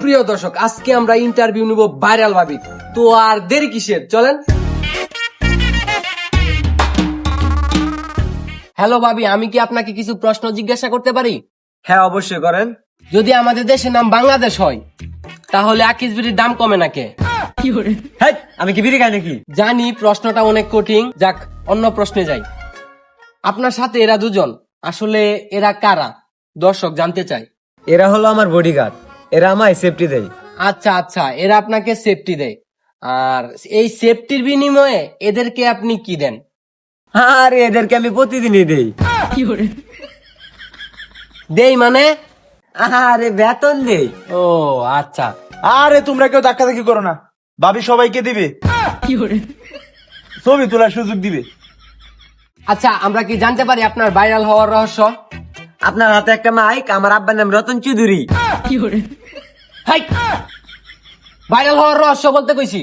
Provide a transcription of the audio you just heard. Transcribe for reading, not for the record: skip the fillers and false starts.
প্রিয় দর্শক, আজকে আমরা ইন্টারভিউ নিব ভাইরাল ভাবি। তো আর দেরি কিসের, চলেন। হ্যালো ভাবি, আমি কি আপনাকে কিছু প্রশ্ন জিজ্ঞাসা করতে পারি? হ্যাঁ, অবশ্যই করেন। যদি আমাদের দেশের নাম বাংলাদেশ হয়, তাহলে আকিস বিড়ির দাম কমে না কে? হ্যাঁ, আমি কি বিড়ি খাই নাকি? জানি প্রশ্নটা অনেক কঠিন, যাক অন্য প্রশ্নে যাই। আপনার সাথে এরা দুজন, আসলে এরা কারা? দর্শক জানতে চায়। এরা হলো আমার বডিগার্ড। এরা আমায় সেফটি দেয়। আচ্ছা আচ্ছা, এরা আপনাকে সেফটি দেয়, আর এই সেফটির বিনিময়ে এদেরকে আপনি কি দেন? আরে এদেরকে আমি প্রতিদিনই দেই। দেই মানে? আরে বেতন দেই। ও আচ্ছা। আরে তোমরা কেউ ধাক্কাধাক্কি করো না, ভাবি সবাইকে দিবে, ছবি তোলার সুযোগ দিবে। আচ্ছা, আমরা কি জানতে পারি আপনার ভাইরাল হওয়ার রহস্য? আপনার হাতে একটা মাইক, আমার আব্বার নাম রতন চৌধুরী। ভাইরাল হওয়ার রহস্য বলতে কইছি।